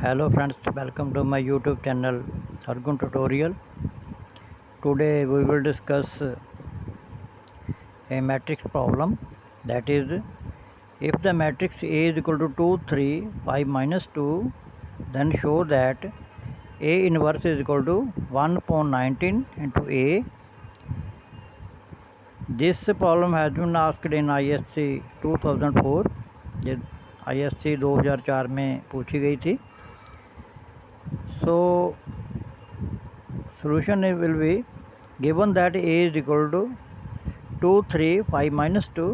Hello friends, welcome to my YouTube channel Argun Tutorial. Today we will discuss a matrix problem, that is, if the matrix A is equal to 2, 3, 5 minus 2, then show that A inverse is equal to 1/19 into A. This problem has been asked in ISC 2004. ये ISC 2004 में पूछी गई थी. So solution will be, given that A is equal to 2, 3, 5 minus 2.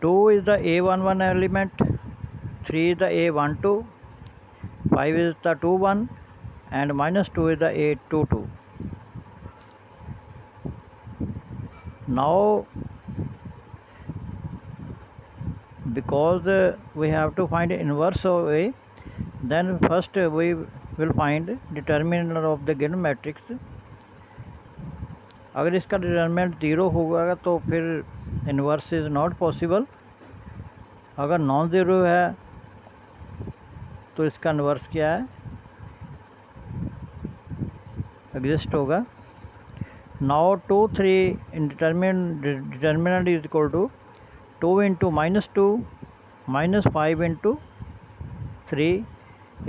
2 is the A11 element, 3 is the A12, 5 is the 21, and minus 2 is the A22. Now, because we have to find inverse of A, then first we will find determinant of the given matrix. अगर इसका determinant 0 होगा तो फिर inverse is not possible. अगर non zero है तो इसका inverse क्या है, एग्जिस्ट होगा. Now 2, 3 determinant is equal to 2 into -2 minus 5 into 3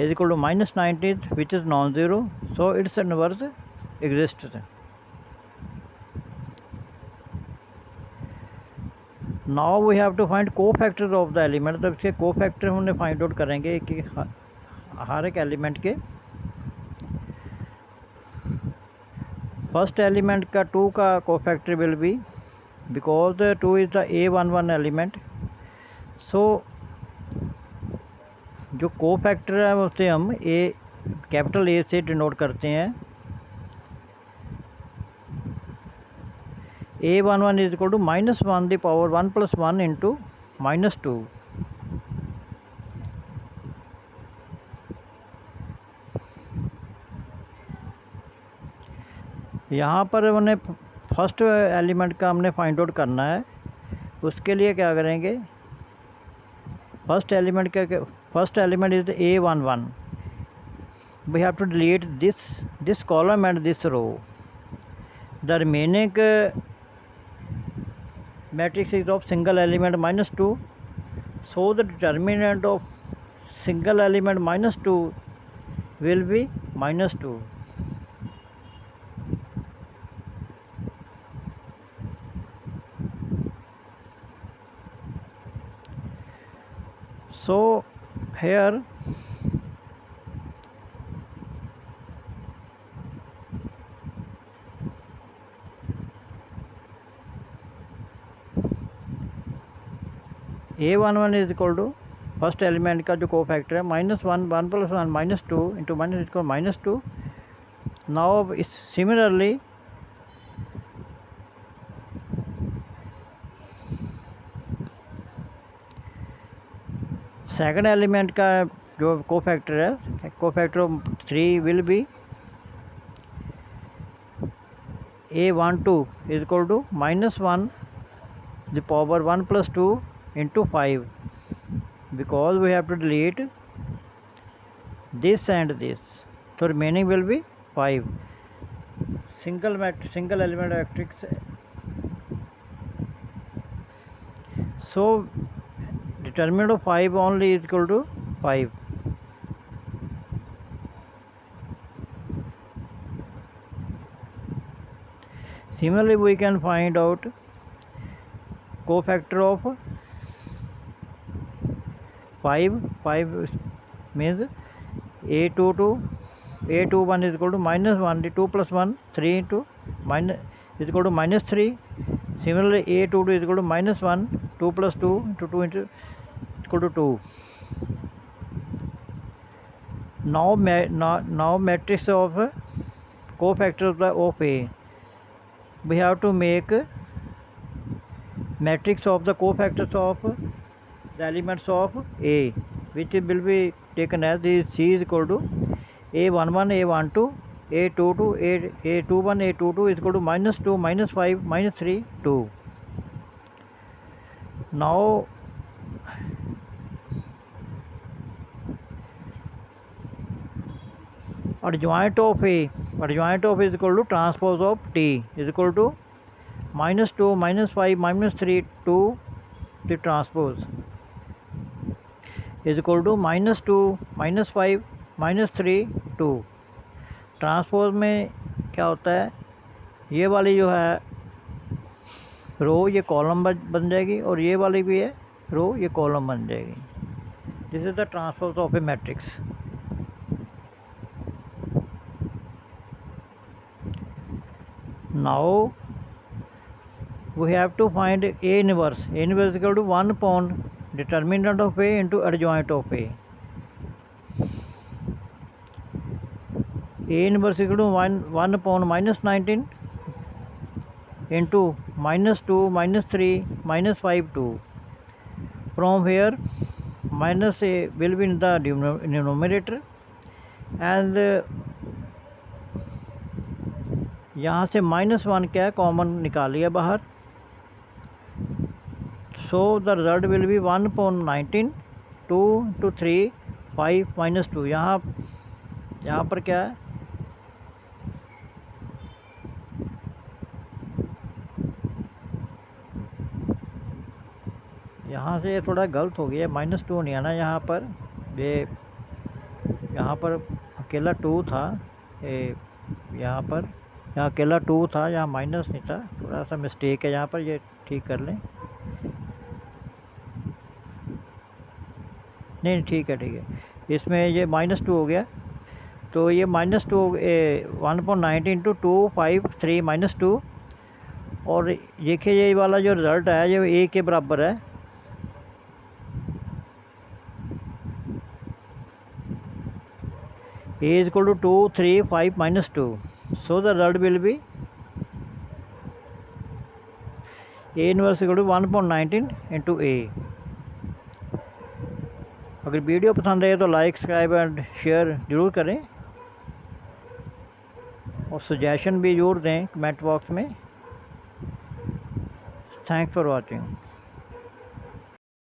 is equal to -19, which is non-zero, so its inverse exists. Now we have to find cofactors of the element. तो इसके cofactor हमने find out करेंगे कि हर एक element के. First element का 2 का cofactor will be, because 2 is the A11 element. So जो कोफैक्टर है उसे हम कैपिटल A से डिनोट करते हैं. A11 is equal to -1 the power 1 plus 1 into -2. यहाँ पर हमने फर्स्ट एलिमेंट का हमने फाइंड आउट करना है. उसके लिए क्या करेंगे, first element is A11. We have to delete this column and this row. The remaining matrix is of single element -2, so the determinant of single element -2 will be -2. So here A11 is equal to first element का जो cofactor है -1 1 plus 1 -2 into minus is equal -2. Now similarly second element का जो cofactor है, cofactor of 3 will be A12 is equal to -1 the power 1 plus 2 into 5, because we have to delete this and this, so remaining will be 5. Single element matrix. So determinant of 5 only is equal to 5. Similarly, we can find out cofactor of 5 means A21 is equal to -1, the 2 plus 1 3 into minus is equal to -3. Similarly, A22 is equal to -1, 2 plus 2 into 2 into equal to 2. Now matrix of cofactors of A, we have to make matrix of the cofactors of the elements of A, which will be taken as C is equal to A11 A12 A22 A21 A22 is equal to -2 -5 -3 2. Now adjoint of A is equal to transpose of T is equal to -2 -5 -3 2 the transpose is equal to -2 -5 -3 2। Transpose में क्या होता है, ये वाली जो है रो ये column बन जाएगी और ये वाली भी है रो ये कॉलम बन जाएगी। This is the transpose of A matrix. Now we have to find A inverse. A inverse is equal to 1 upon determinant of A into adjoint of A. A inverse is equal to 1 upon -19 into -2 -3 -5 2. From here minus A will be in the denominator and यहाँ से -1 क्या है common निकाल लिया बाहर। So the result will be 1 upon 19 2 to 3 5 -2। यहाँ पर क्या है, यहाँ से ये थोड़ा गलत हो गया, -2 नहीं आना यहाँ पर, यहाँ पर अकेला 2 था, यहाँ अकेला 2 था, यहाँ माइनस नहीं था, थोड़ा सा मिस्टेक है यहाँ पर, ये ठीक कर लें। नहीं ठीक है, इसमें ये -2 हो गया, तो ये -2 1/19 इंटू 2 5 3 -2। और देखिए ये वाला जो रिज़ल्ट है ये A के बराबर है। A is equal to 2 3 5 -2। So the result will be A inverse equal to 1/19 into A। अगर वीडियो पसंद आए तो लाइक सब्सक्राइब एंड शेयर ज़रूर करें और सजेशन भी ज़रूर दें कमेंट बॉक्स में। Thanks for watching.